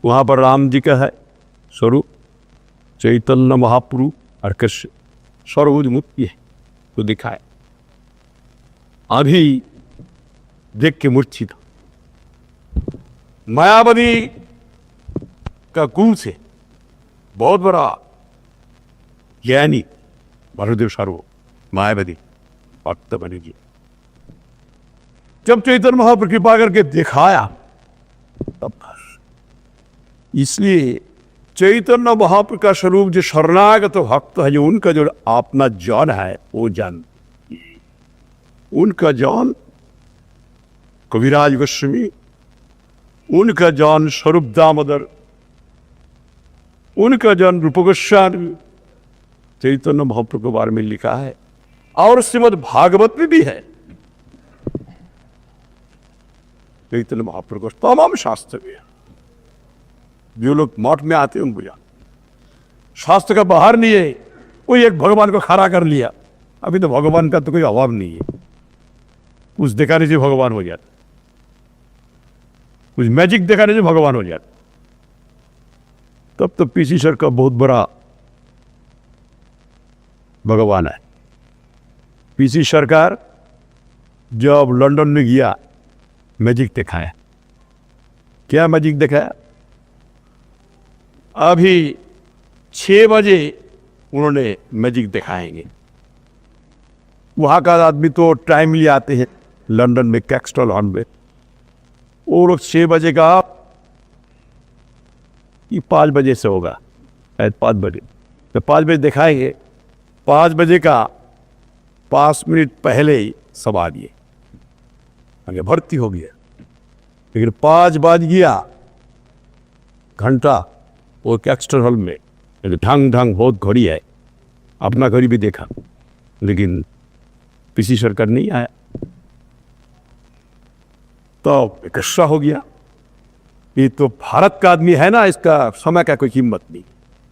वहाँ पर राम जी का है स्वरूप, चैतन्य महाप्रभु और कृष्ण सर्वभूत मुक्ति है तो दिखाए। अभी देख के मूर्छित मायावती का कुल से बहुत बड़ा ज्ञानी भरदेव सर्व मायावती भक्त बनेगी। जब चैतन्य महाप्रभु कृपा करके दिखाया तब इसलिए चैतन्य महाप्रभु का स्वरूप जो शरणागत भक्त है, जो उनका जो अपना जान है वो जान, उनका जान कविराज गोस्वामी, उनका जान स्वरूप दामोदर, उनका जान रूप गोस्वामी चैतन्य महाप्रभु के बारे में लिखा है और श्रीमद् भागवत में भी है। चैतन्य महाप्रभु को तमाम शास्त्र में है। जो लोग मठ में आते हैं उनको जान, शास्त्र का बाहर नहीं है, कोई एक भगवान को खड़ा कर लिया। अभी तो भगवान का तो कोई अभाव नहीं है, कुछ दिखाने से भगवान हो जाता, कुछ मैजिक दिखाने से भगवान हो जाता। तब तो पीसी सर का बहुत बड़ा भगवान है। पीसी सरकार जब लंदन में गया मैजिक दिखाया। क्या मैजिक दिखाया? अभी 6 बजे उन्होंने मैजिक दिखाएंगे। वहाँ का आदमी तो टाइमली आते हैं लंदन में कैक्सटल हॉल में, वो लोग 6 बजे का, ये 5 बजे से होगा, 5 बजे तो 5 बजे दिखाएंगे। 5 बजे का 5 मिनट पहले ही सब आ गए, आगे भर्ती हो गया। लेकिन 5 बज गया घंटा वो कैक्सटल हॉल में, ढंग ढंग बहुत घड़ी है, अपना घड़ी भी देखा, लेकिन पीसी सरकार नहीं आया। तो गुस्सा हो गया, ये तो भारत का आदमी है ना, इसका समय का कोई कीमत नहीं,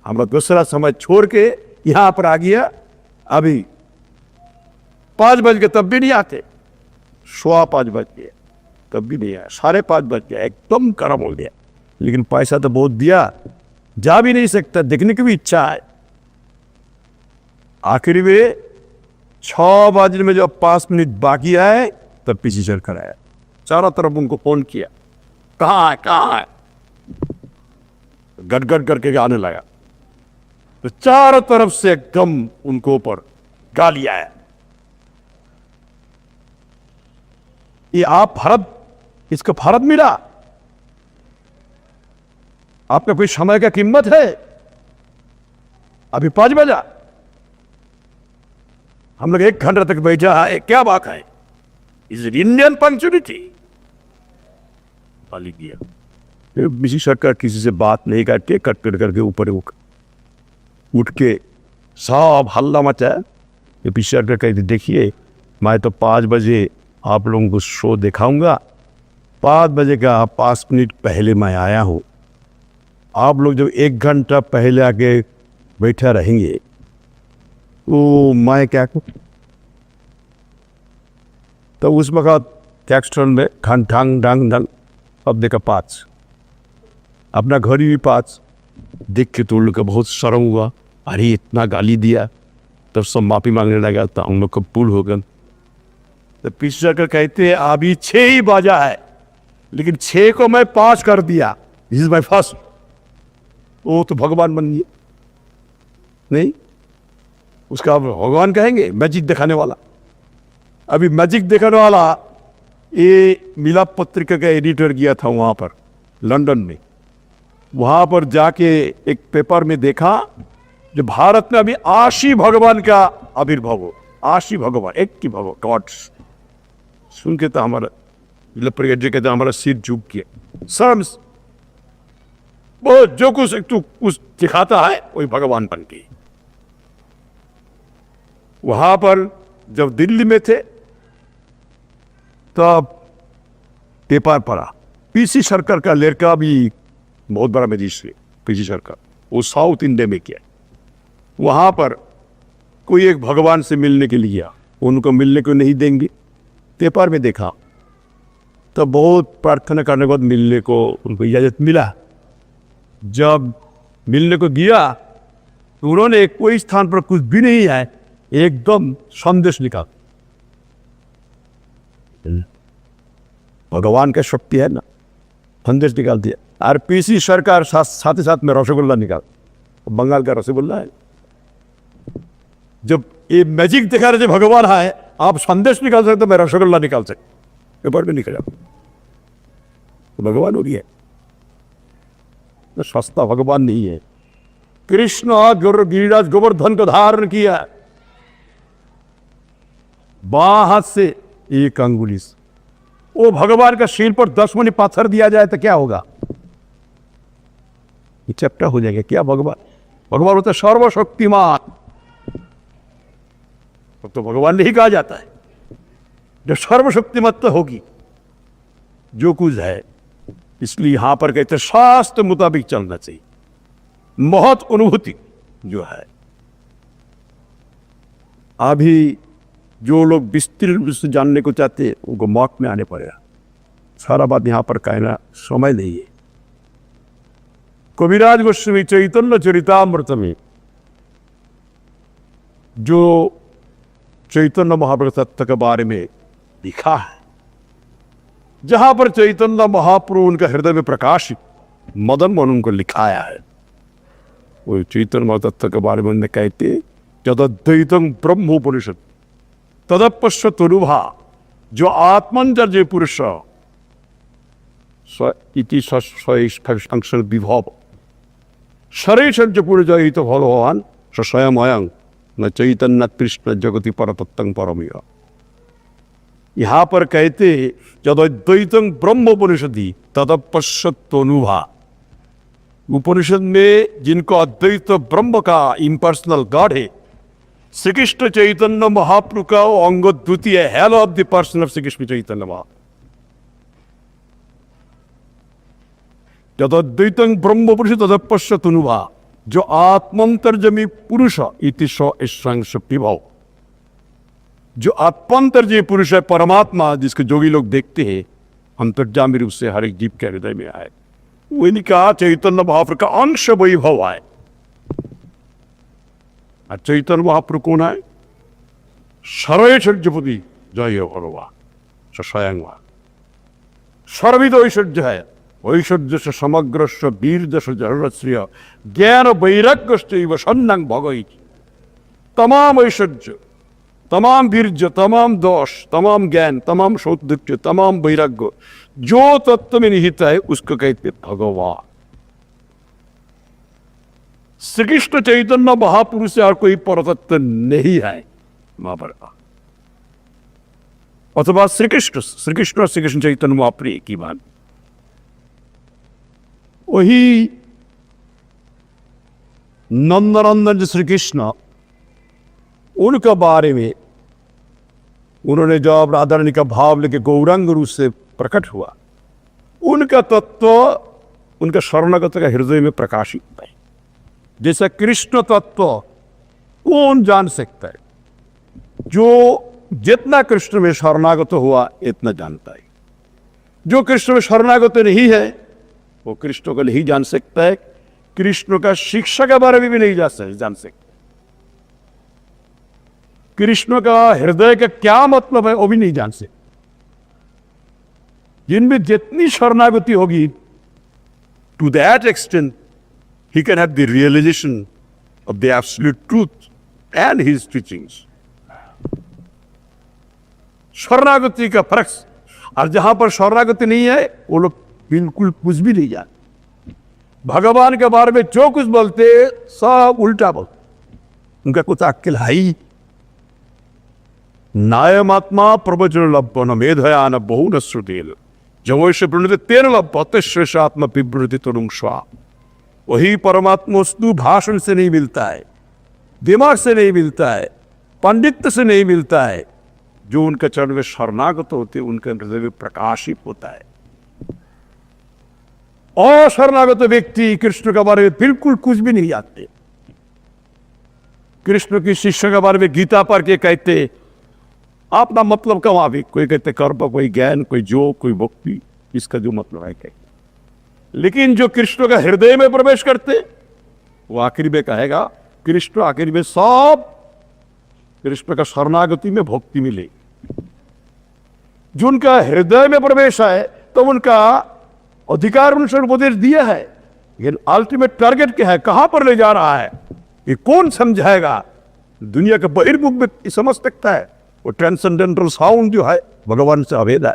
हमारा दूसरा समय छोड़ के यहाँ पर आ गया। अभी 5 बज के तब भी नहीं आते, 5:15 बज गए तब भी नहीं आया, 5:30 बज गया, एकदम गर्म हो गया। लेकिन पैसा तो बहुत दिया, जा भी नहीं सकता, देखने की भी इच्छा है। आखिर में 6 बजे में जब 5 मिनट बाकी आए तब पीसी सरकार आया। चारों तरफ उनको फोन किया, कहाँ है कहाँ है, गड़गड़ करके आने लगा। तो चारों तरफ से एकदम उनको ऊपर गाली आया, ये आप भारत, इसका भारत मिला, आपका कोई समय का कीमत है? अभी 5 बजा, हम लोग 1 घंटा तक बैठा है, क्या बात है? Is Indian punctuality. गाली दिया। पीसी सरकार किसी से बात नहीं करके कट करके ऊपर उठ के सब हल्ला मचाया। पीसी सरकार कहती, देखिए मैं तो 5 बजे आप लोगों को शो दिखाऊंगा, 5 बजे का 5 मिनट पहले मैं आया हूँ, आप लोग जब 1 घंटा पहले आके बैठा रहेंगे तो मैं क्या करूं? तो उस वक्त कैक्सटल में ढंग ढंग ढंग ढंग, अब देखा 5, अपना घड़ी भी 5 देख के तो उन लोग का बहुत शर्म हुआ, अरे इतना गाली दिया। तब सब माफी मांगने लगा, तो हम लोग को भूल हो गया। तो पीसी सरकार कहते हैं अभी 6 ही बजा है, लेकिन 6 को मैं 5 कर दिया, दिस इज माई फर्स्ट। वो तो भगवान बन गया, नहीं उसका भगवान कहेंगे, मैजिक दिखाने वाला। अभी मैजिक दिखाने वाला ये मिलाप पत्रिका का एडिटर गया था वहाँ पर लंदन में, वहाँ पर जाके एक पेपर में देखा जो भारत में अभी 80 भगवान का आविर्भाव हो, 80 भगवान, एक की भगवान गॉड्स। सुन के तो हमारा मिलाप पत्रिका कहते हमारा सिर झुक गया। सब वो जो कुछ तू कुछ दिखाता है वही भगवान बन गई। वहाँ पर जब दिल्ली में थे तब पेपर पड़ा, पीसी सरकार का लड़का भी बहुत बड़ा मजिस्ट्रेट, पीसी सरकार, वो साउथ इंडिया में किया। वहाँ पर कोई एक भगवान से मिलने के लिए गया, उनको मिलने को नहीं देंगे, पेपर में देखा, तो बहुत प्रार्थना करने के बाद मिलने को उनको इजाज़त मिला। जब मिलने को गया तो उन्होंने कोई स्थान पर कुछ भी नहीं है, एकदम संदेश निकाल, भगवान का शक्ति है ना, संदेश निकाल दिया। और पीसी सरकार साथ ही साथ में रसगुल्ला निकाल, बंगाल का रसगुल्ला है। जब ये मैजिक दिखा रहे थे भगवान है, आप संदेश निकाल सकते, मैं रसगुल्ला निकाल सकता, पेपर में निकल जाओ, भगवान हो गया। तो सस्ता भगवान नहीं है। कृष्ण गिरिराज गोवर्धन को धारण किया, बाएं हाथ से एक अंगुली से। वो भगवान का शील पर 10 मणि पत्थर दिया जाए तो क्या होगा? ये चपटा हो जाएगा क्या? भगवान होता सर्वशक्तिमान, तो भगवान नहीं कहा जाता है। जो सर्वशक्तिमत तो होगी जो कुछ है, इसलिए यहां पर कहते शास्त्र मुताबिक चलना चाहिए। महत अनुभूति जो है, अभी जो लोग विस्तृत रूप से जानने को चाहते हैं उनको मौत में आने पड़ेगा। सारा बात यहां पर कहना समय नहीं है। कविराज गोस्वामी चैतन्य चरितामृत में जो चैतन्य महाप्रभु तत्व के बारे में लिखा है, जहां पर चैतन्य महाप्रभु उनका हृदय में प्रकाशित मदन मोहन उनको लिखाया है, वो चैतन्य महातत्व के बारे में उन्हें कहते जद्वैतम ब्रह्मोपनिषद तदपश्यतुरुभा, जो आत्मंजर्य पुरुष इति संक्षण विभव शरीर पुरुष तो भगवान स्वयं अयं न चैतन्य कृष्ण जगति परतत्तं परमिय। यहाँ पर कहते जद्वैतम ब्रह्मोपनिषदि तदपश्यतुरुभा, उपनिषद में जिनको अद्वैत ब्रह्म का इम्पर्सनल गॉड है, श्री कृष्ण चैतन्य महाप्रभु का अंग द्वितीय half of the person of Shri Krishna Chaitanya Mahaprabhu, जद्वैतं ब्रह्मपुरुष तदपश्यतुरुभा, जो आत्मंतर्जमी पुरुष इति स्वंश विभव, जो आत्मंतर्जमी पुरुष है परमात्मा, जिसको जोगी लोग देखते हैं अंतर्जामी रूप से हर एक जीव के हृदय में आए, वही कहा चैतन्य महाप्रभु का अंश वैभव है। चैतन्य महाप्रभु कौन है? सर्वैश्वर्यपति जय भगवान स्वयं सर्विद ऐश्वर्य है, ऐश्वर्य से समग्र वीर जहरश्रिय ज्ञान वैराग्य सन्नंग भगवती, तमाम ऐश्वर्य, तमाम वीर्य, तमाम दोष, तमाम ज्ञान, तमाम सौंदर्य, तमाम वैराग्य जो तत्व में निहित है उसको कहते भगवान। श्री कृष्ण चैतन्य महापुरुष से और कोई परतत्व नहीं है महाप्रभु, अथवा श्री कृष्ण चैतन्य महाप्रभु की बात। वही नंदनंदन श्री कृष्ण, उनका बारे में उन्होंने जब राधारानी का भाव लेके गौरांग रूप से प्रकट हुआ, उनका तत्व उनका शरणागत का हृदय में प्रकाशित है। जैसा कृष्ण तत्व कौन जान सकता है? जो जितना कृष्ण में शरणागत हुआ इतना जानता है। जो कृष्ण में शरणागत नहीं है वो कृष्ण को नहीं जान सकता है, कृष्ण का शिक्षा के बारे में भी नहीं जान सकता, कृष्ण का हृदय का क्या मतलब है वो भी नहीं जान सकता। जिनमें जितनी शरणागति होगी, to that extent he can have the realization of the absolute truth and his teachings. शरणागति का फर्क, और जहां पर शरणागति नहीं है वो लोग बिल्कुल कुछ भी नहीं जानते। भगवान के बारे में जो कुछ बोलते सब उल्टा बोलते, उनका कुछ अक्ल है ही। नायमात्मा प्रवचन लभ्य मेधयान बहु न श्रुतेल जवैश्य प्रणुते तेन लभ्यते श्रेष्ठ आत्मा विवृति तरुण स्वा। वही परमात्मा वस्तु भाषण से नहीं मिलता है, दिमाग से नहीं मिलता है, पंडित से नहीं मिलता है, जो उनके चरण में शरणागत होते उनके हृदय में प्रकाशित होता है। अशरणागत व्यक्ति कृष्ण के बारे में बिल्कुल कुछ भी नहीं जानते। कृष्ण की शिष्य के बारे में गीता पढ़ के कहते अपना मतलब कमा भी, कोई कहते कर्म, कोई ज्ञान, कोई जोग, कोई भक्ति, इसका जो मतलब है कहते। लेकिन जो कृष्ण का हृदय में प्रवेश करते वो आखिरी में कहेगा, कृष्ण आखिरी में सब कृष्ण का शरणागति में भक्ति मिले। जो उनका हृदय में प्रवेश है तो उनका अधिकार उनसे उपदेश दिया है, लेकिन अल्टीमेट टारगेट क्या है, कहां पर ले जा रहा है, ये कौन समझाएगा। दुनिया के बहिर्मुख व्यक्ति समझ सकता है, वो ट्रांसेंडेंटल साउंड जो है भगवान से अभेद है,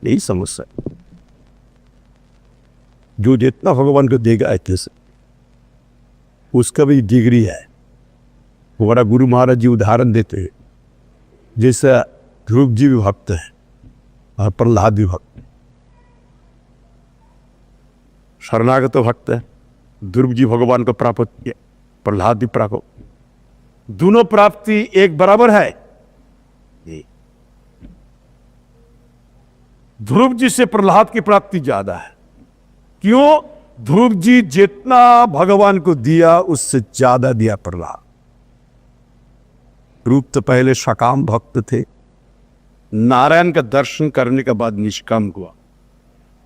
नहीं समझ सकता। जो जितना भगवान को देगा इतने से उसका भी डिग्री है। हमारा गुरु महाराज जी उदाहरण देते हैं, जैसे ध्रुव जी भी भक्त है और प्रहलाद भी भक्त है। शरणागत भक्त है, ध्रुव जी भगवान को प्राप्त किया, प्रहलाद भी प्राप्त। दोनों प्राप्ति एक बराबर है। ध्रुव जी से प्रहलाद की प्राप्ति ज्यादा है। क्यों? ध्रुव जी जितना भगवान को दिया उससे ज्यादा दिया प्रहलाद। ध्रुव तो पहले सकाम भक्त थे, नारायण का दर्शन करने के बाद निष्काम हुआ।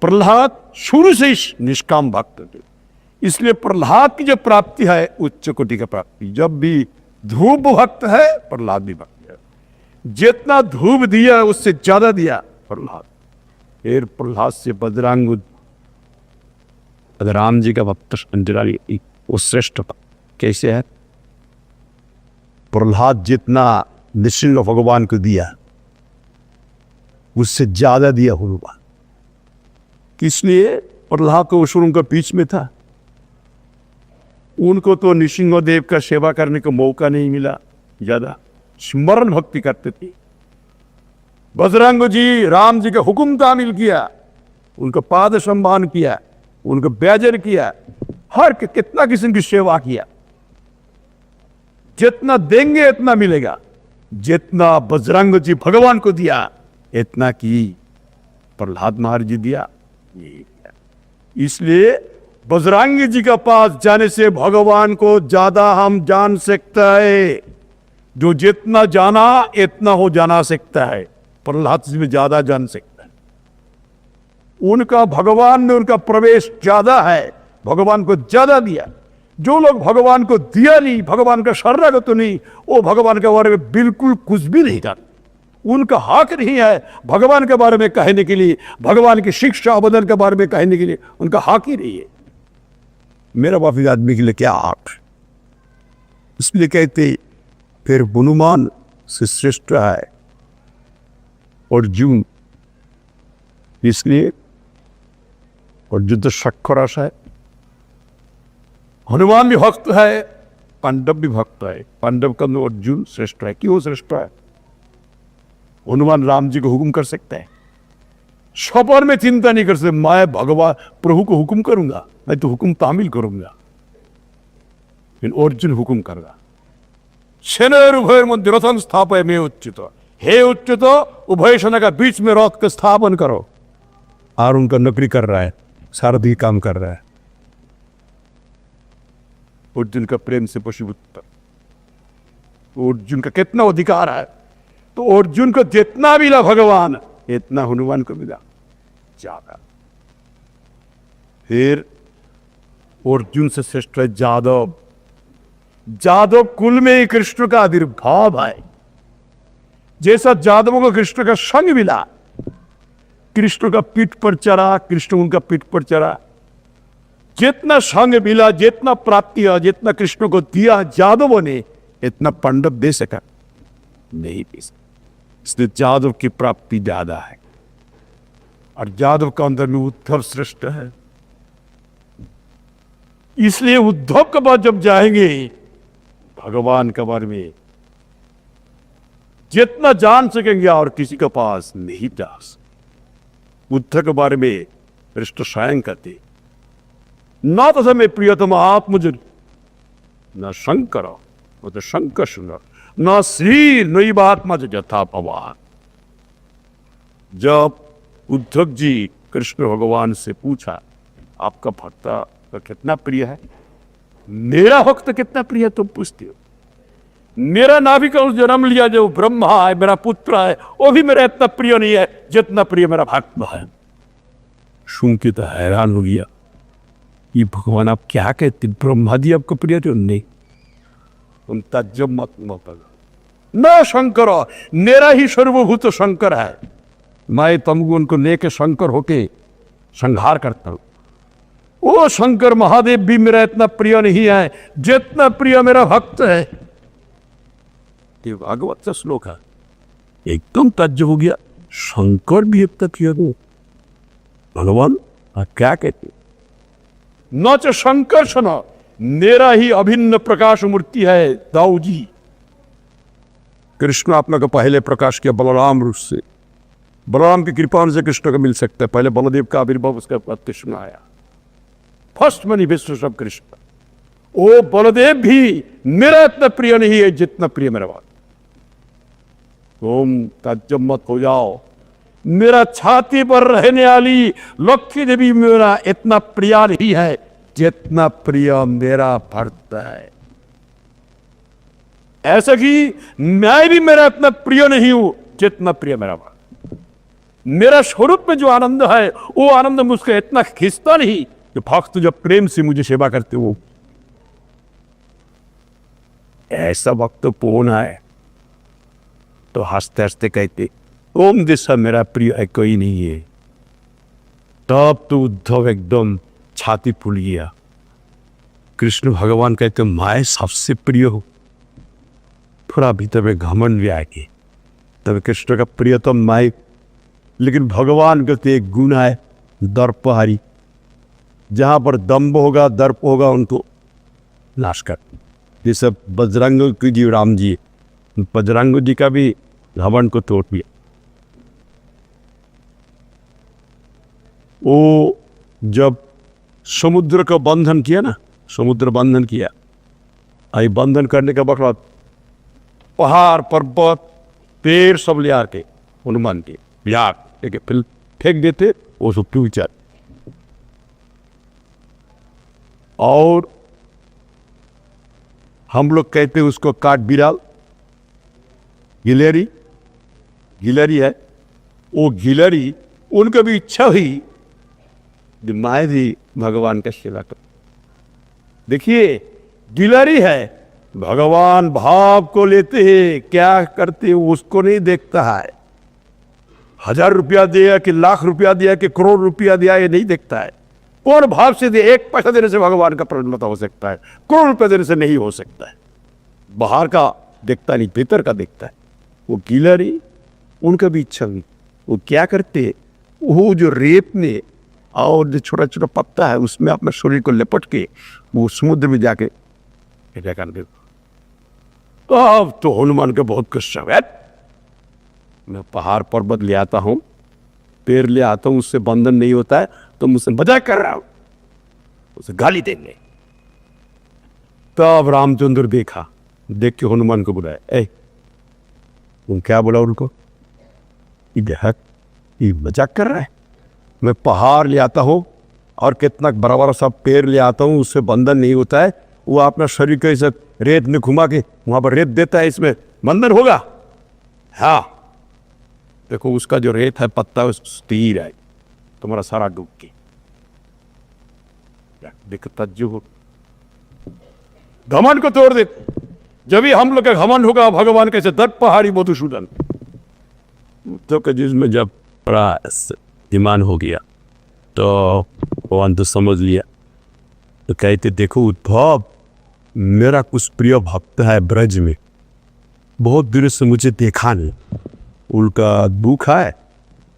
प्रहलाद शुरू से ही निष्काम भक्त थे, इसलिए प्रहलाद की जो प्राप्ति है उच्च कोटि का प्राप्ति। जब भी ध्रुव भक्त है प्रहलाद भी भक्त है। जितना ध्रुव दिया उससे ज्यादा दिया प्रहलाद। फिर प्रहलाद से बजरंग, राम जी का भक्त अंजलि, वो श्रेष्ठ भक्त कैसे है? प्रहलाद जितना निश्चिंग भगवान को दिया उससे ज्यादा दिया हनुमान। किसलिए? प्रहलाद को असुरों के बीच में था, उनको तो नृसिंह देव का सेवा करने का मौका नहीं मिला, ज्यादा स्मरण भक्ति करते थे। बजरंग जी राम जी का हुक्म तामील किया, उनका पाद सम्मान किया, उनको बैजर किया, हर कितना किस्म की सेवा किया। जितना देंगे इतना मिलेगा। जितना बजरंग जी भगवान को दिया इतना की प्रहलाद महाराज जी दिया। इसलिए बजरंग जी के पास जाने से भगवान को ज्यादा हम जान सकता है। जो जितना जाना इतना हो जाना सकता है, प्रहलाद जी में ज्यादा जान सकता है। उनका भगवान में उनका प्रवेश ज्यादा है, भगवान को ज्यादा दिया। जो लोग भगवान को दिया नहीं, भगवान का शरणागत नहीं, वो भगवान के बारे में बिल्कुल कुछ भी नहीं जानते। उनका हक नहीं है भगवान के बारे में कहने के लिए, भगवान की शिक्षा अवदान के बारे में कहने के लिए उनका हक ही नहीं है। मेरा बाप इस आदमी के लिए क्या हक? इसलिए कहते फिर हनुमान से श्रेष्ठ है अर्जुन। इसलिए अर्जुन तो शक्कर है, हनुमान भी भक्त है, पांडव भी भक्त है। पांडव का अर्जुन श्रेष्ठ है। क्यों श्रेष्ठ है? हनुमान राम जी को हुक्म कर सकता है, सफर में चिंता नहीं कर सकते। मैं भगवान प्रभु को हुक्म करूंगा, मैं तो हुक्म तामील करूंगा। फिर अर्जुन हुक्म करेगा, सेनोरुभयोर मध्य रथं स्थापयामि उच्चित। हे उच्चित, उभय सेना का बीच में रथ का स्थापन करो। और उनका नौकरी कर रहा है, सारथी काम कर रहा है। अर्जुन का प्रेम से पशुपुत्र, अर्जुन का कितना अधिकार है। तो अर्जुन को जितना मिला भगवान इतना हनुमान को मिला ज्यादा। फिर अर्जुन से श्रेष्ठ है जादव। जादव कुल में ही कृष्ण का आविर्भाव है। जैसा जादवों को कृष्ण का संग मिला, कृष्ण का पीठ पर चढ़ा, कृष्ण उनका पीठ पर चढ़ा। जितना संग मिला, जितना प्राप्ति हुआ, जितना कृष्ण को दिया जादवों ने, इतना पांडव दे सका नहीं दे सका। इसलिए जादव की प्राप्ति ज्यादा है। और जादव का अंदर में उद्धव श्रेष्ठ है। इसलिए उद्धव के बाद जब जाएंगे भगवान के बारे में जितना जान सकेंगे और किसी के पास नहीं जा सकते। उद्धव के बारे में कृष्ण स्वयं कहते, न तथा में प्रियतम आप मुझे न शंकर वो तो शंकर सुंदर न श्री नैवात्मा जथा भगवान। जब उद्धव जी कृष्ण भगवान से पूछा आपका भक्त का कितना प्रिय है, मेरा भक्त कितना प्रिय है तुम पूछते हो, मेरा नाभि का उस जन्म लिया जो ब्रह्मा है मेरा पुत्र है वो भी मेरा इतना प्रिय नहीं है जितना प्रिय मेरा भक्त है। सुन के तो हैरान हो गया, ये भगवान आप क्या कहते, ब्रह्मा जी आपको प्रिय थे? नहीं, तुम तज्जब मत न शंकर, मेरा ही सर्वभूत शंकर है, मैं तमगुण को लेके शंकर होके संहार करता हूं। वो शंकर महादेव भी मेरा इतना प्रिय नहीं है जितना प्रिय मेरा भक्त है। ये भागवत का श्लोक है, एकदम तज्जब हो गया, शंकर भी इतना प्रिय हो भगवान, आप क्या कहते? न च शंकर सुना, मेरा ही अभिन्न प्रकाश मूर्ति है दाऊ जी। कृष्ण आपने को पहले प्रकाश किया बलराम रूप से, बलराम की कृपा से कृष्ण को मिल सकता है। पहले बलदेव का आविर्भाव उसका बाद कृष्ण आया, फर्स्ट मनी विश्व सब कृष्ण। ओ बलदेव भी मेरा इतना प्रिय नहीं है जितना प्रिय मेरा बात। तुम तज्जब मत हो जाओ, मेरा छाती पर रहने वाली लक्ष्मी देवी मेरा इतना प्रिय नहीं है जितना प्रिय मेरा भक्त है। ऐसा कि मैं भी मेरा इतना प्रिय नहीं हूं जितना प्रिय मेरा भक्त। मेरा स्वरूप में जो आनंद है वो आनंद मुझको इतना खींचता नहीं कि भक्त जब प्रेम से मुझे सेवा करते हो। ऐसा भक्त कौन है? तो हंसते हंसते कहते ओम जैसा मेरा प्रिय है कोई नहीं है। तब तो उद्धव एकदम छाती फूल गया। कृष्ण भगवान कहते मैं सबसे प्रिय हूं। थोड़ा भीतर में घमंड भी आएगी, तब कृष्ण का प्रियतम मैं, लेकिन भगवान का तो एक गुण है दर्पहारी, जहां पर दम्भ होगा दर्प होगा उनको नाश कर। जैसे बजरंग की जी राम जी, बजरंग जी का भी घमंड को तोड़ दिया। वो जब समुद्र का बंधन किया ना, समुद्र बंधन किया, आई बंधन करने के बाद पहाड़ पर्वत पेड़ सब ले आके हनुमान के बिहार लेके फिर फेंक देते, वो सब टूट जाते। और हम लोग कहते उसको काट बिराल, गिलहरी, गिलहरी है वो गिलहरी, उनका भी इच्छा हुई मैं भी भगवान का सेवा कर। देखिए गिलहरी है, भगवान भाव को लेते हैं, क्या करते उसको नहीं देखता है। 1000 रुपया दिया कि लाख रुपया दिया कि करोड़ रुपया दिया ये नहीं देखता है। कौन भाव से दे, 1 पैसा देने से भगवान का प्रसन्नता हो सकता है, करोड़ रुपया देने से नहीं हो सकता है। बाहर का देखता नहीं, भीतर का देखता है। वो गिलहरी, उनका भी इच्छा हुई, वो क्या करते, वो जो रेत में और जो छोटा छोटा पत्ता है उसमें अपने शरीर को लिपट के वो समुद्र में जाके कर दे। अब तो हनुमान का बहुत कष्ट है। मैं पहाड़ पर्वत ले आता हूँ, पेड़ ले आता हूँ, उससे बंधन नहीं होता है तो मुझसे मजाक कर रहा हूं, उसे गाली देंगे। तब रामचंद्र देखा, देख के हनुमान को बुलाया, ए तुम क्या बोला उनको? ये मजाक कर रहा है। मैं पहाड़ ले आता हूँ और कितना बड़ा बड़ा सब पेड़ ले आता हूँ, उससे बंधन नहीं होता है। वो अपना शरीर को इसे रेत में घुमा के वहां पर रेत देता है, इसमें बंधन होगा? हाँ देखो उसका जो रेत है पत्ता स्थिर है, तुम्हारा सारा डूब के दिखता जो घमंड को तोड़ दे। जब भी हम लोग का घमंड होगा भगवान कैसे दर्प पहाड़ी मधुसूदन। तो जिसमें जब बड़ा ईमान हो गया तो भगवान तो समझ लिया, तो कहते देखो उद्धव मेरा कुछ प्रिय भक्त है ब्रज में, बहुत देर से मुझे देखा नहीं, उनका दुख है,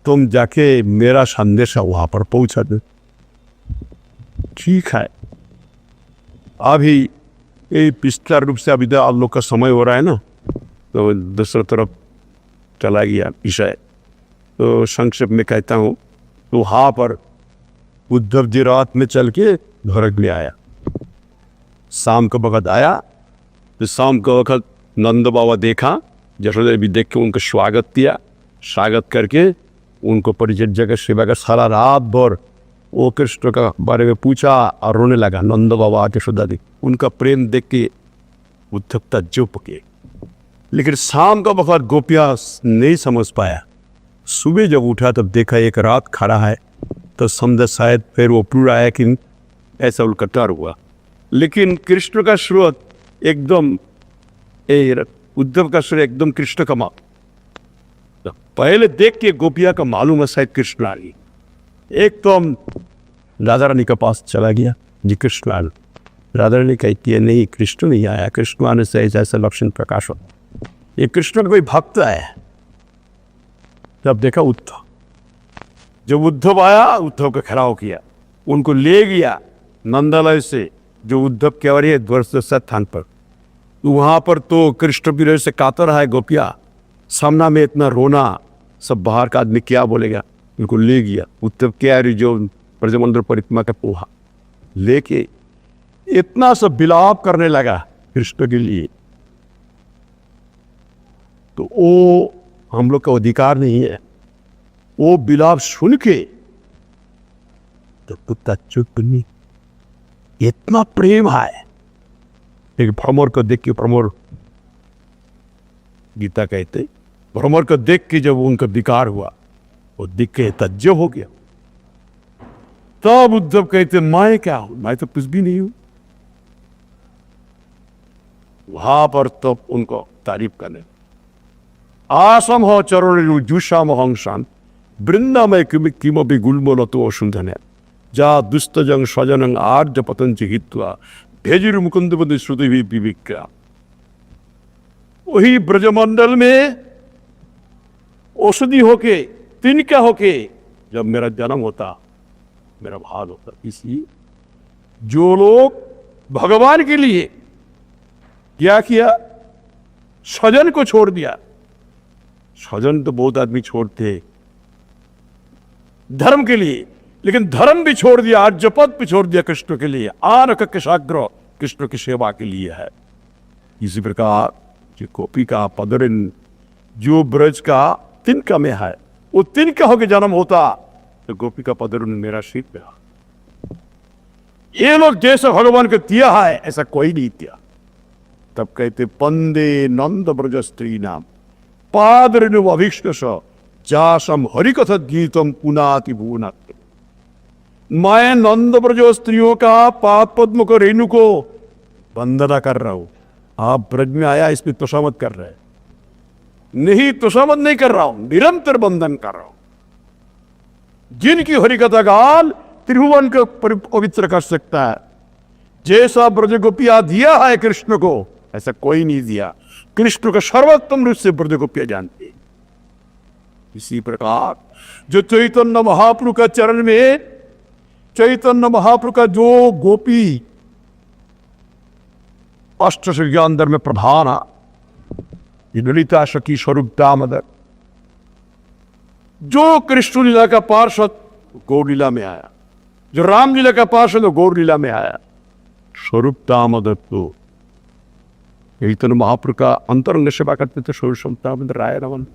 तुम जाके मेरा संदेश वहां पर पहुंचा दे। ठीक है, अभी ये पिछला रूप से अभी तो आप लोग का समय हो रहा है ना, तो दूसरी तरफ चला गया विषय। तो संक्षेप में कहता हूँ, तो वहाँ पर उद्धव जी रात में चल के घर ले आया। शाम को वक़्त आया तो शाम को वक्त नंद बाबा देखा, यशोदा भी देख के उनका स्वागत किया, स्वागत करके उनको परिचर्या का सेवा का सारा रात भर वो कृष्ण का बारे में पूछा और रोने लगा। नंद बाबा यशोदा दी उनका प्रेम देख के उद्धव ताज्जुब के। लेकिन शाम का वक्त गोपियाँ नहीं समझ पाया। सुबह जब उठा तब देखा एक रात खड़ा है, तो समझा शायद फिर वो पूरा है कि ऐसा उल्कटार हुआ। लेकिन कृष्ण का स्रोत एकदम उद्धव का स्रोत एकदम कृष्ण का माँ। तो पहले देख के गोपिया का मालूम है शायद कृष्ण आ गई। एक तो हम राधा रानी के पास चला गया, जी कृष्ण आ। राधा रानी कहती है नहीं, कृष्ण नहीं आया, कृष्ण आने से ऐसा ऐसा लक्षण प्रकाश हो, ये कृष्ण का कोई भक्त है। तब देखा उद्धव, जब उद्धव आया उद्धव का खराव किया, उनको ले गया नंदालय से जो उद्धव के और ये ध्वस्त स्थान पर। वहाँ पर तो कृष्ण विरह से कातर है गोपिया, सामना में इतना रोना, सब बाहर का आदमी क्या बोलेगा। उनको ले गया उद्धव क्या जो ब्रजमंडल परिक्रमा का पोहा लेके इतना सब विलाप करने लगा कृष्ण के लिए। तो वो हम लोग का अधिकार नहीं है। वो विलाप सुन के तो ताज्जुब नहीं, इतना प्रेम है। एक भ्रमर को देख के, भ्रमर गीता कहते, भ्रमर को देख के जब उनका विकार हुआ, वो दिख के ताज्जुब हो गया। तब उद्धव कहते मैं क्या हूं, मैं तो कुछ भी नहीं हूं। वहां पर तब उनको तारीफ करने, आसम हो चरण जुषाम हंसान वृंदामय किमपि गुलमोलतो वसुंधने जा दुस्तजंग स्वजनंग आर्य पतंच हित्वा भेजिर मुकुंद बंद श्रुति भी विविक्या। वही ब्रजमंडल में औषधि होके, तिनका होके जब मेरा जन्म होता, मेरा भाग होता। इसलिए जो लोग भगवान के लिए क्या किया, स्वजन को छोड़ दिया। स्वजन तो बहुत आदमी छोड़ते धर्म के लिए, लेकिन धर्म भी छोड़ दिया, आर्यपद भी छोड़ दिया कृष्ण के लिए। आनक के साग्र कृष्ण की सेवा के लिए है। इसी प्रकार जो गोपी का पदरिन जो ब्रज का तिनका में है, वो तिनका होके जन्म होता तो गोपी का पदरिन मेरा शीत में है। ये लोग जैसा भगवान को दिया है ऐसा कोई नहीं दिया। तब कहते पंदे नंद ब्रज स्त्री नाम पादरिनु अभीष्ट जासम हरिकथ गीतम पुनाति भुवना। मैं नंद ब्रज स्त्रियों का पाद पद्म को रेणु को वंदना कर रहा हूं। आप ब्रज में आया इसमें तुषामत कर रहे हैं? नहीं, तुषामत नहीं कर रहा हूं, निरंतर बंधन कर रहा हूं। जिनकी हरिकथा गाल त्रिभुवन को पवित्र कर सकता है, जैसा ब्रज गोपिया दिया है कृष्ण को ऐसा कोई नहीं दिया। कृष्ण को सर्वोत्तम रूप से ब्रज गोपिया जानते हैं। इसी प्रकार जो चैतन्य महाप्रभु का चरण में, चैतन्य महाप्रभु का जो गोपी अष्ट संज्ञा अंदर में प्रधान है, ललिता सखी स्वरूप दामोदर, जो कृष्ण लीला का पार्षद गौर लीला में आया, जो राम लीला का पार्षद गौर लीला में आया, स्वरूप दामोदर तो चैतन्य महाप्रभु का अंतरंग सेवा करते थे। स्वरूप दामोदर राय रमन,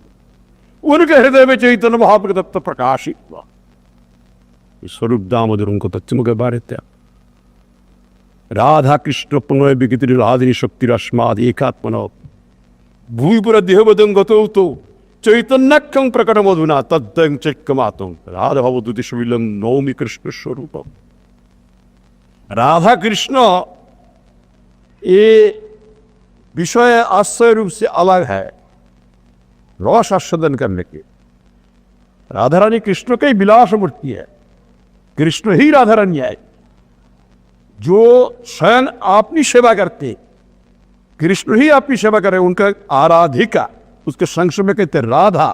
उनके हृदय में चैतन्य महाप्रभु तत्व प्रकाशित हुआ। स्वरूप दामोदर उनको तत्व के बारे थे। राधा कृष्ण प्रणय विगति राधिनी शक्ति रश्माद एकात्मन भूपुर देहबदं गतो तो चैतन्यक्षं प्रकट मधुना तद्दं चक्कमातं राधा भवदुति सुविलं नौमि कृष्ण स्वरूपम। राधा कृष्ण ये विषय आश्रय रूप से अलग है, रस आस्वादन करने के। राधा रानी कृष्ण का ही विलास मूर्ति है, कृष्ण ही राधा रानी है जो स्वयं अपनी सेवा करते, कृष्ण ही अपनी सेवा करे। उनका आराधिका, उसके संक्षेप में कहते राधा,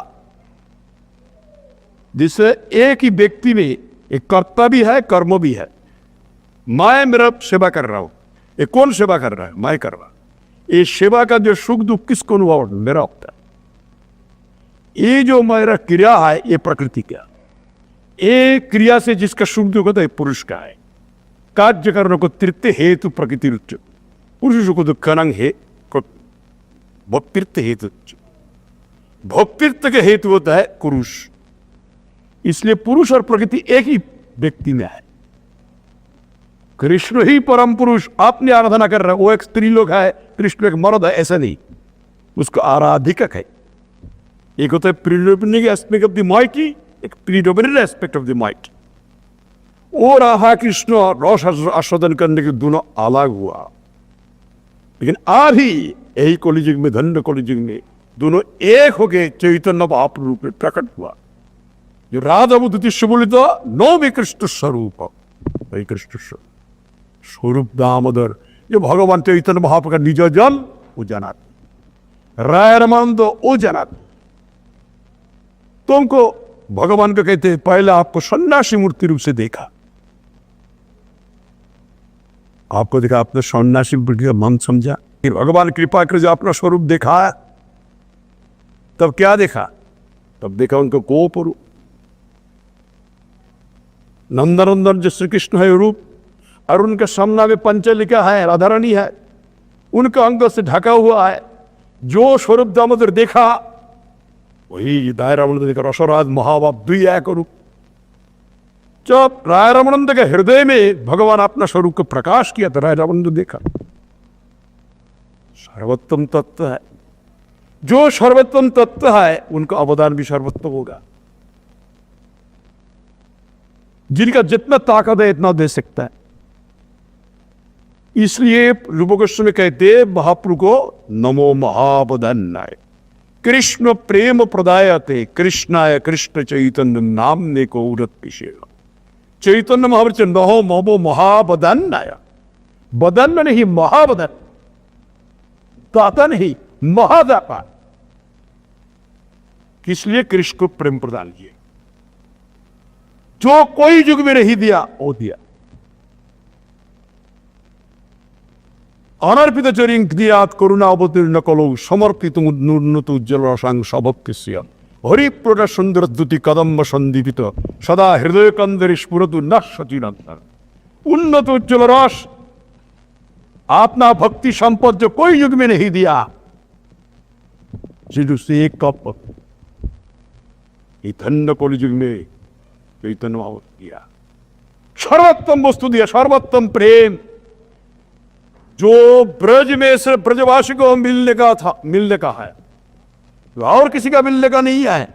जिससे एक ही व्यक्ति में एक कर्ता भी है कर्म भी है। मैं मेरा सेवा कर रहा हूं, ये कौन सेवा कर रहा है? मैं कर रहा। ये सेवा का जो सुख दुख किसको अनुभव मेरा होता है। ये जो मेरा क्रिया है ये प्रकृति का, ये क्रिया से जिसका सुख दुख होता है पुरुष का है। कार्य करने को तृतीय हेतु प्रकृति पुरुष को दुखनंग है भोक्तृत्व हेतु। भोक्तृत्व के हेतु होता है पुरुष, इसलिए पुरुष और प्रकृति एक ही व्यक्ति में है। कृष्ण ही परम पुरुष, आपने आराधना कर रहे हैं, वो एक स्त्री लोग है, कृष्ण एक मर्द है, ऐसा नहीं, उसको आराधिकक है। एक होता है predominating aspect of the mighty, एक predominant aspect of the might. वो राधा कृष्ण रस आस्वादन करने के दोनों अलग हुआ, लेकिन अभी यही कलियुग में, धन्य कलियुग में दोनों एक हो गए, चैतन्य भाव रूप में प्रकट हुआ। जो राधा बुद्धि से बोले तो नो भी कृष्ण स्वरूप, वही कृष्ण स्वरूप दामोदर, जो भगवान चैतन्य महाप्रभु का निज जन वो जाना, राय रमानंद वो जाना। तुमको भगवान को कहते हैं पहले आपको सन्यासी मूर्ति रूप से देखा, आपको देखा, आपने सन्यासी मूर्ति का मन समझा, फिर भगवान कृपा कर जो अपना स्वरूप देखा, तब क्या देखा? तब देखा उनको गोप रूप, नंदनंदन जो श्री कृष्ण है रूप, और उनके सामना में पंचलिका है, राधा रानी है, उनके अंग से ढका हुआ है। जो स्वरूप दामोदर देखा वही राय रामानंद देखा, रसराज महाबाप द्विया का रूप। जब राय रामानंद के हृदय में भगवान अपना स्वरूप को प्रकाश किया तो राय रामानंद देखा सर्वोत्तम तत्व है। जो सर्वोत्तम तत्व है उनका अवदान भी सर्वोत्तम होगा। जिनका जितना ताकत है इतना दे सकता है। इसलिए रूप गोस्वामी कहते महाप्रभु को नमो महाबदन्नाय कृष्ण प्रेम प्रदायते कृष्णाय कृष्ण चैतन्य नामने को उरत पिशेण। चैतन्य महाप्रभु नहो ममो महाबदन्नाय, बदन नहीं महाबदन, दाता नहीं महादाता। किस लिए? कृष्ण को प्रेम प्रदान किए, जो कोई युग में नहीं दिया वो दिया। अनर्पित चरिंग दियात करुणा अवतीर्ण कलो समर्पित उन्नत उज्ज्वल रसांग स्वभक्तिस्य हरि प्रोट सुंदर द्युति कदम्ब संदीपित सदा हृदय कंदर स्फुरतु न सचिनंतर। उन्नत उज्ज्वल रस अपना भक्ति संपद जो कोई युग में नहीं दिया, से एक कप धन्य कलियुग में चैतन्य भाव दिया, सर्वोत्तम वस्तु दिया, सर्वोत्तम प्रेम जो ब्रज में से ब्रजवासी को मिलने का था, मिलने का है, तो और किसी का मिलने का नहीं है।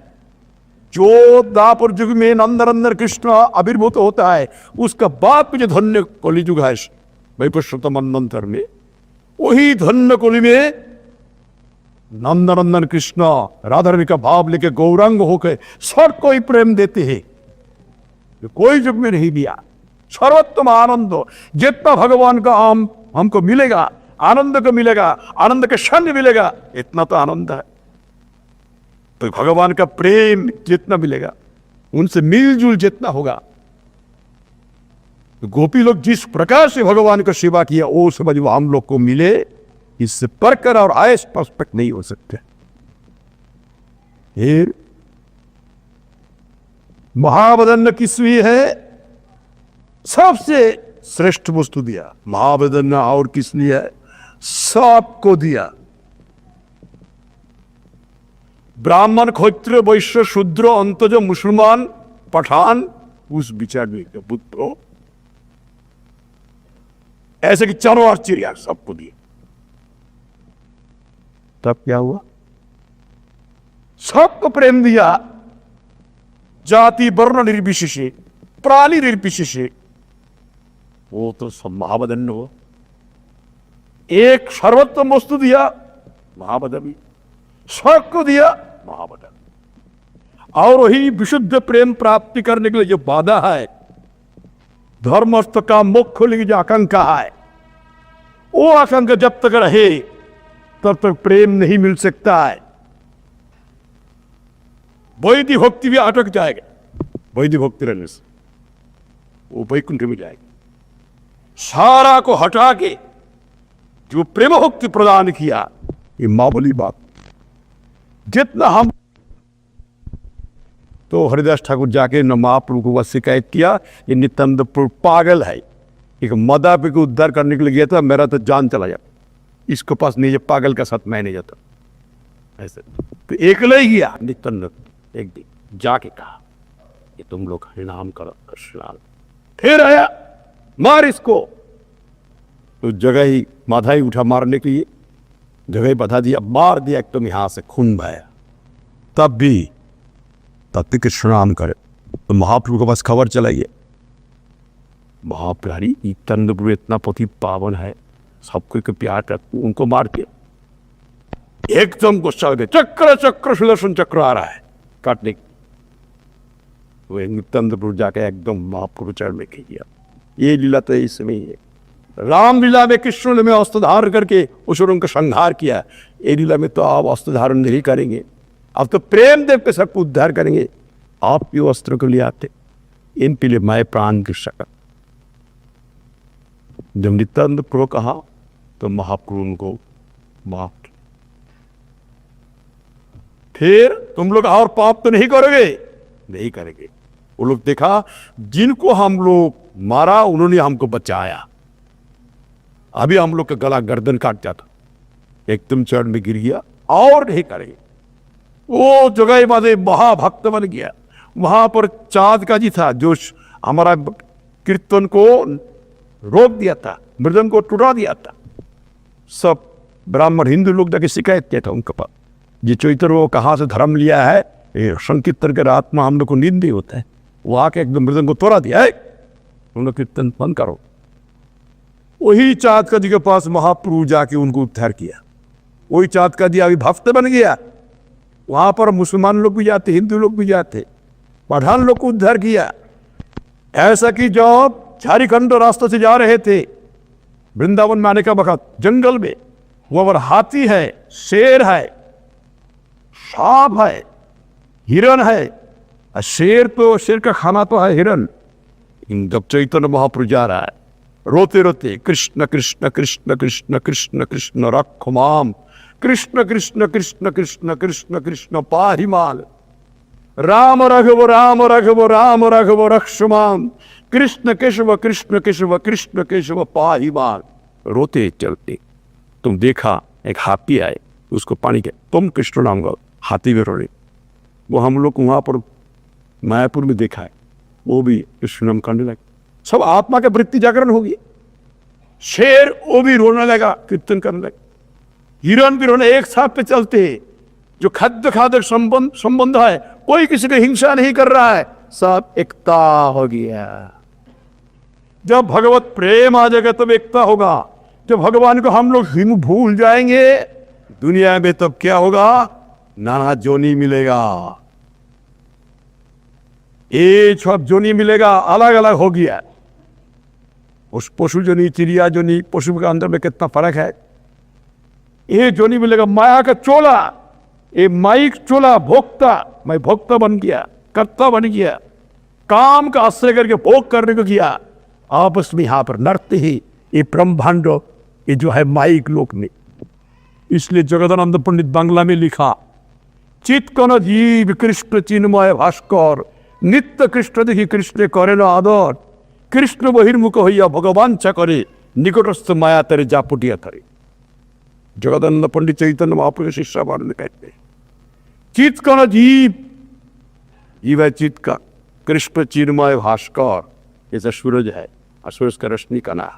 जो दापर युग में नंदनंदन कृष्ण आविर्भूत होता है उसका बाद में जो धन्य कलियुग है वैपुरुषोत्तम मनंतर में, वही धन्य कलि में नंदनंदन कृष्ण राधा रानी का भाव लेके गौरांग होकर सब कोई प्रेम देते हैं, कोई युग में नहीं दिया। सर्वोत्तम आनंद जितना भगवान का हमको मिलेगा, आनंद को मिलेगा, आनंद के क्षण मिलेगा, इतना तो आनंद है। तो भगवान का प्रेम जितना मिलेगा, उनसे मिलजुल जितना होगा, तो गोपी लोग जिस प्रकार से भगवान का सेवा किया वो समझ वो हम लोग को मिले, इससे परकर और आयस पर्सपेक्ट नहीं हो सकते। फिर महाबदन किसवी है? सबसे श्रेष्ठ वस्तु दिया महाबदन, और किस लिए है? सबको दिया। ब्राह्मण क्षत्रिय वैश्य शूद्र अंतज मुसलमान पठान उस विचार में बुद्ध ऐसे कि चारों आश्चर्य सबको दिए। तब क्या हुआ? सबको प्रेम दिया, जाति वर्ण निर्विशेषे प्राणी निर्विशेषे, वो तो सब महाबदन हो। एक सर्वोत्तम वस्तु दिया महाबदन, सबको दिया महाबदन। और वही विशुद्ध प्रेम प्राप्ति करने के लिए जो बाधा है, धर्म अर्थ का मोक्ष खोलने की जो आकांक्षा है, वो आकांक्षा जब तक रहे तब तक प्रेम नहीं मिल सकता है। वैदिक भक्ति भी अटक जाएगा, वैदिक भक्ति रहने से वो वैकुंठ में जाएगा। सारा को हटा के जो प्रेम भक्ति प्रदान किया, ये मामूली बात। जितना हम तो हरिदास ठाकुर जाके न महाप्रभु को शिकायत किया, ये नित्यानंद पागल है, एक मदापी को उद्धार करने के लिए गया था, मेरा तो जान चला जाता, इसके पास नहीं, पागल का साथ मैं नहीं जाता। ऐसे तो एकला ही गया नित्यानंद, एक दिन जाके कहा कि तुम लोग हरिनाम करो कृष्णाल। फिर आया मार इसको, तो जगह ही माथा ही उठा मारने के लिए, जगह ही बता दिया, मार दिया, एकदम यहां से खून बहाया। तब भी कृष्ण नाम करे तो महाप्रभु के पास खबर चलाइए, महाप्यारी नित्यानंद प्रभु इतना पति पावन है, सबको के प्यार करते, उनको मार के एकदम गुस्सा हो गया, चक्र चक्र सुदर्शन चक्र आ रहा है काटने। वो नित्यानंद प्रभु जाके एकदम महाप्रभु चरण में खींच गया। ये लीला तो इसमें ही है। रामलीला में कृष्ण ने अस्त्र धारण करके असुरों का संहार किया, ये लीला में तो आप अस्त्र धारण नहीं करेंगे, आप तो प्रेम देव के सबको उद्धार करेंगे। आप भी अस्त्र को ले आते, इन पे लिए मैं प्राण की शक्ल। जब नित्यानंद प्रभु कहा तो महाप्रभु उनको माफ किया। फिर तुम लोग और पाप तो नहीं करोगे, नहीं करेंगे। वो लोग देखा जिनको हम लोग मारा उन्होंने हमको बचाया, अभी हम लोग का गला गर्दन काट जाता, एकदम चरण में गिर गया और नहीं करेंगे। वो जगह बादे महाभक्त बन गया। वहां पर चाँद का जी था जो हमारा कीर्तन को रोक दिया था, मृदंग को टुटा दिया था। सब ब्राह्मण हिंदू लोग जाके शिकायत किया था उनके पास, ये चैतर वो कहाँ से धर्म लिया है, ये संकीर्तन के आत्मा हम लोग को नींद नहीं होता है। वो आके एकदम मृदंग को तोड़ा दिया है, तुम लोग कीर्तन बंद करो। वही चाँद का जी के पास महाप्रभु जाके उनको उद्धार किया। वही चाँद का जी अभी भक्त बन गया। वहां पर मुसलमान लोग भी जाते, हिंदू लोग भी जाते, पठान लोग को उद्धार किया। ऐसा कि जब झारखंड रास्ते से जा रहे थे वृंदावन में आने का वक्त, जंगल में वहां पर हाथी है, शेर है, सांप है, हिरन है। शेर का खाना तो है हिरन। जब चैतन्य महाप्रभु जा रहा है रोते रोते, कृष्ण कृष्ण कृष्ण कृष्ण कृष्ण कृष्ण रक्ष माम, कृष्ण कृष्ण कृष्ण कृष्ण कृष्ण कृष्ण पाहि माम, राम राघव राम राघव राम राघव रक्ष माम, कृष्ण केशव कृष्ण केशव कृष्ण केशव पाहि माम। रोते चलते तुम देखा एक हाथी आए, उसको पानी के तुम कृष्ण नाम गाओ, हाथी में रोड़े। वो हम लोग वहां पर मायापुर में देखा है, वो भी कृष्ण नाम करने लगे। सब आत्मा का वृत्ति जागरण होगी। शेर वो भी रोने लगा, कीर्तन करने लगा। हिरन भी रोने, एक साथ पे चलते। जो खाद्य खाद्य संबंध है, कोई किसी को हिंसा नहीं कर रहा है, सब एकता हो गया। जब भगवत प्रेम आ जाएगा तब एकता होगा। जब भगवान को हम लोग हिम भूल जाएंगे दुनिया में, तब क्या होगा, नाना जोनी मिलेगा, ये सब जोनी मिलेगा, अलग अलग हो गया। उस पशु जोनी, चिड़िया जोनी, पशु के अंदर में कितना फर्क है। ये जोनी मिलेगा माया का चोला, ये माइक चोला, भोक्ता, मैं भोक्ता बन गया, कर्ता बन गया, काम का आश्रय करके भोग करने को किया। आपस में यहां पर नरते ही ये ब्रह्मांड, ये जो है माइक लोक में। इसलिए जगदानंद पंडित बांग्ला में लिखा, चित्कन जीव कृष्ण चिन्मय भास्कर, नित्य कृष्ण देखी कृष्ण करे न आदर, कृष्ण बहिर्मुख हइया भगवान चा करे, निकटस्थ माया तेरे जापुटिया थरे। जगदानंद पंडित चैतन्य महाप्रभु के शिष्य में कहते हैं, चित्त का जीव, जीव है चित्त का, कृष्ण चिन्मय भास्कर, जैसा सूरज है और सूरज का रोशनी का ना।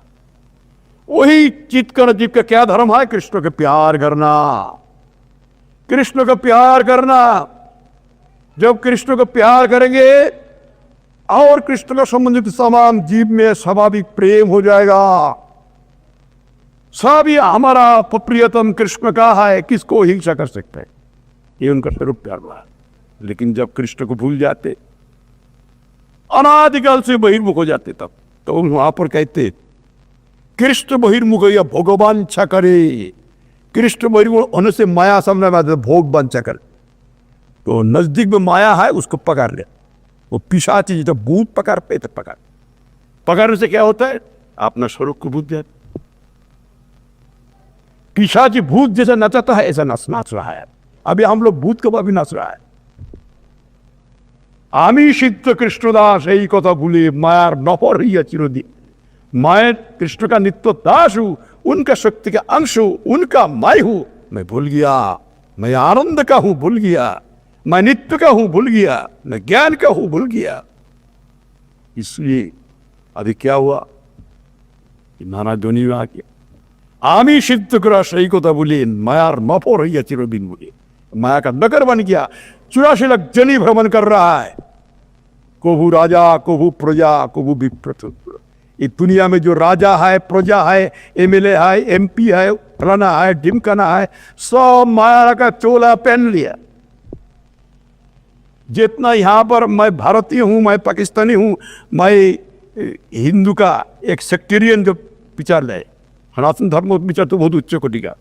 वही चित्त का जीव का क्या धर्म है, कृष्ण का प्यार करना, कृष्ण का प्यार करना। जब कृष्ण को प्यार करेंगे और कृष्ण का संबंधित तमाम जीव में स्वाभाविक प्रेम हो जाएगा। सब ये हमारा प्रियतम कृष्ण का है, किसको हिंसा कर सकते हैं, ये उनका स्वरूप प्यार हुआ। लेकिन जब कृष्ण को भूल जाते, अनादिकाल से बहिर्मुख हो जाते, तब तो वहां पर कहते कृष्ण बहिर्मुख या भगवान इच्छा करे। कृष्ण बहिर्मुख होने से माया सामने में भोग वांछा करे, तो नजदीक में माया है उसको पकड़ ले। वो पिशाची जब भूत पकड़ते तो पकड़ने से क्या होता है, अपना स्वरूप को भूल जाते। पिशाची भूत जैसा नचाता है ऐसा नाच रहा है। अभी हम लोग भूत को भी नाच रहा है। आमी सिद्ध कृष्णदास यही कथा भूले, मायार नफर ही चिरदिन। मैं कृष्ण का नित्य दास हूं, उनका शक्ति का अंश हूं, उनका माई हूं, मैं भूल गया। मैं आनंद का हूं भूल गया, मैं नित्य का हूं भूल गया, मैं ज्ञान का हूं भूल गया। इसलिए अभी क्या हुआ, नाना दुनिया में आ गया आमी सिद्ध करा सही को बोले मायार मफो रही है चिरबिन बोले, माया का नगर बन गया, 84 लाख जनी भ्रमण कर रहा है, कोभू राजा कोभू प्रजा कोभू विप्रत। इस दुनिया में जो राजा है, प्रजा है, एमएलए है, एमपी है, फलाना है, ढिमकाना है, सब माया का चोला पहन लिया। जितना यहां पर मैं भारतीय हूं, मैं पाकिस्तानी हूं, मैं हिंदू का एक सेक्टेरियन जो विचार लाए, सनातन धर्म विचार तो बहुत उच्च कोटि का,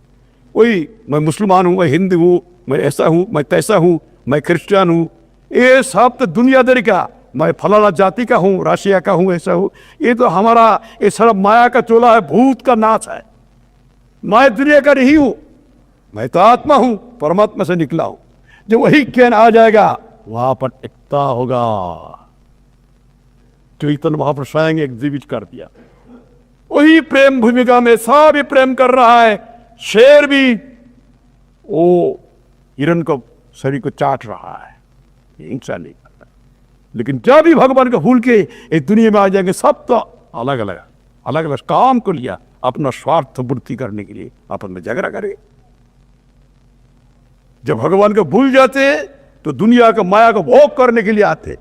वही मैं मुसलमान हूं, मैं हिंदू हूं, मैं ऐसा हूं, मैं तैसा हूं, मैं क्रिश्चियन हूं, ये सब तो दुनियादारी का, मैं फलाना जाति का हूं, राशिया का हूं, ऐसा हूं, ये तो हमारा ये सारा माया का चोला है, भूत का नाच है। मैं दुनिया का नहीं हूं, मैं तो आत्मा हूं, परमात्मा से निकला हूं। जब वही ज्ञान आ जाएगा वहां पर एकता होगा। चैतन्य महाप्रभु स्वयं एग्जिबिट कर दिया, वही प्रेम भूमिका में सब भी प्रेम कर रहा है। शेर भी वो हिरण को शरीर को चाट रहा है, हिंसा नहीं करता। लेकिन जब भी भगवान को भूल के इस दुनिया में आ जाएंगे, सब तो अलग अलग काम को लिया अपना स्वार्थ पूर्ति करने के लिए अपन में झगड़ा करेंगे। जब भगवान को भूल जाते तो दुनिया का माया को भोग करने के लिए आते,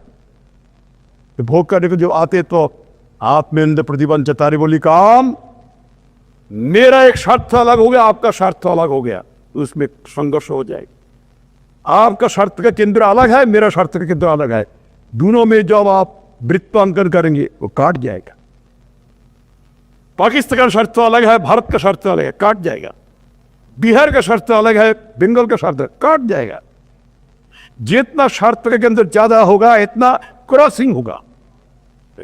तो भोग करने को जब आते तो आत्मेंद्र प्रतिबंध चतारी बोली, काम मेरा एक स्वार्थ अलग हो गया, आपका स्वार्थ अलग हो गया, उसमें संघर्ष हो जाएगा। आपका स्वार्थ का केंद्र अलग है, मेरा स्वार्थ का केंद्र अलग है, दोनों में जब आप वृत्तांकन करेंगे वो काट जाएगा। पाकिस्तान का स्वार्थ अलग है, भारत का स्वार्थ अलग है, काट जाएगा। बिहार का स्वार्थ अलग है, बंगाल का स्वार्थ काट जाएगा। जितना स्वार्थ के अंदर ज्यादा होगा इतना क्रॉसिंग होगा।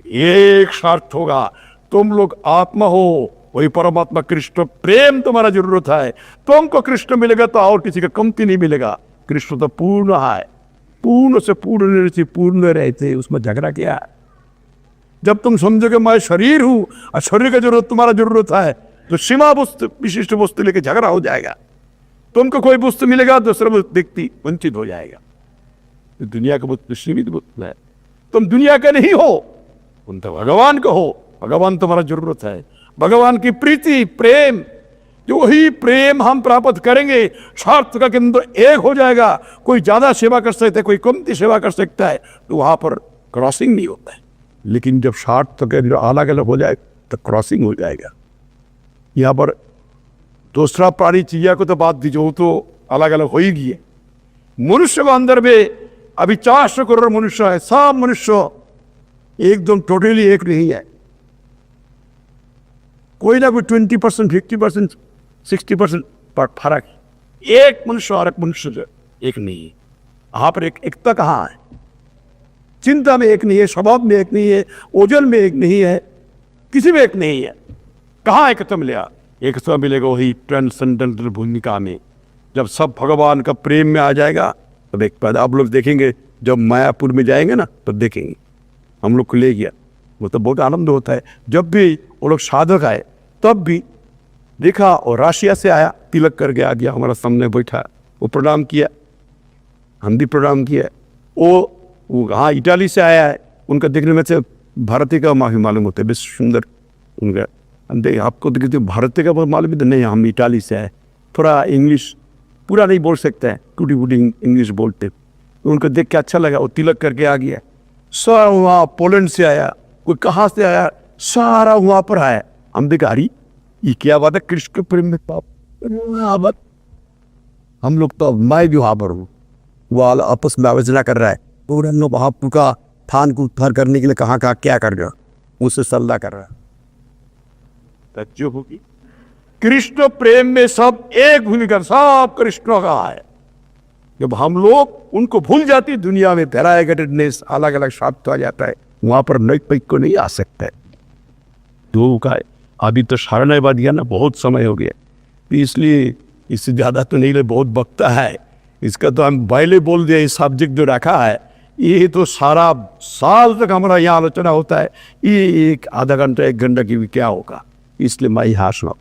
एक स्वार्थ होगा, तुम लोग आत्मा हो, वही परमात्मा कृष्ण प्रेम तुम्हारा जरूरत है। तुमको कृष्ण मिलेगा तो और किसी का कमती नहीं मिलेगा। कृष्ण तो पूर्ण है, पूर्ण से पूर्ण से पूर्ण रहते, उसमें झगड़ा क्या है। जब तुम समझोगे मैं शरीर हूं और शरीर का जरूरत तुम्हारा जरूरत है, तो सीमा वस्तु विशिष्ट वस्तु लेके झगड़ा हो जाएगा। तुमको कोई वस्तु मिलेगा दूसरा व्यक्ति वंचित हो जाएगा। तो दुनिया का वस्तु सीमित वस्तु है, तुम दुनिया के नहीं हो, तुम तो भगवान को हो। भगवान तुम्हारा जरूरत है, भगवान की प्रीति प्रेम, जो वही प्रेम हम प्राप्त करेंगे, स्वार्थ का केंद्र एक हो जाएगा। कोई ज्यादा सेवा कर सकता है, कोई कमती सेवा कर सकता है, तो वहां पर क्रॉसिंग नहीं होता है। लेकिन जब स्वार्थ का केंद्र अलग अलग हो जाए तो क्रॉसिंग हो जाएगा। यहाँ पर दूसरा प्राणी चिड़िया को तो बात दीजिए, वो तो अलग अलग हो ही गई है। मनुष्य के अंदर में अभी 400 करोड़ मनुष्य है, सब मनुष्य एकदम टोटली एक नहीं है। कोई ना कोई 20%, 50%, 60% पर फर्क है। एक मनुष्य और एक मनुष्य एक नहीं है। यहाँ पर एकता कहाँ है? चिंता में एक नहीं है, स्वभाव में एक नहीं है, ओजन में एक नहीं है, किसी में एक नहीं है। कहाँ एकता मिलेगा? एकता मिलेगा वही ट्रांसेंडेंटल भूमिका में। जब सब भगवान का प्रेम में आ जाएगा तब एक बात आप लोग देखेंगे, जब मायापुर में जाएंगे ना तब देखेंगे। हम लोग को ले गया, वो तो बहुत आनंद होता है। जब भी वो लोग साधक आए तब भी देखा, और राशिया से आया, तिलक करके आ गया, हमारा सामने बैठा, वो प्रणाम किया, हम भी प्रणाम किया। वो हाँ इटाली से आया है, उनका देखने में से भारतीय का माफी मालूम होता है, बेस सुंदर उनका। आपको देखते भारतीय का मालूम है? नहीं, हम इटाली से आए, थोड़ा इंग्लिश पूरा नहीं बोल सकते हैं, टूटी फूटी इंग्लिश बोलते। उनको देख के अच्छा लगा, वो तिलक करके आ गया। सारा वहाँ पोलैंड से आया, कोई कहाँ से आया, सारा वहाँ पर आया। हम देखा अरे ये क्या बात है, कृष्ण के प्रेम में पाप। हम लोग तो मैं भी वहाँ पर हूँ, वो आपस में आलोचना कर रहा है, पूरा लोग वहाँ का थान को उद्धार करने के लिए कहाँ कहाँ क्या कर रहा है, उससे सल्ला कर रहा है। जो होगी कृष्ण प्रेम में सब एक भूमिका, सब कृष्ण का है। जब हम लोग उनको भूल जाती, दुनिया में वेराइगेटेडनेस, अलग अलग शब्द आ जाता है, वहां पर नैतिक को नहीं आ सकता है। दो का अभी तो शरणवाद दिया ना, बहुत समय हो गया, तो इसलिए इससे ज्यादा तो नहीं ले, बहुत बकता है इसका। तो हम पहले बोल दिया, इस सब्जेक्ट जो रखा है ये तो सारा साल तक हमारा यहाँ आलोचना होता है, ये एक आधा घंटा 1 घंटा की भी क्या होगा, इसलिए मैं यहाँ सुना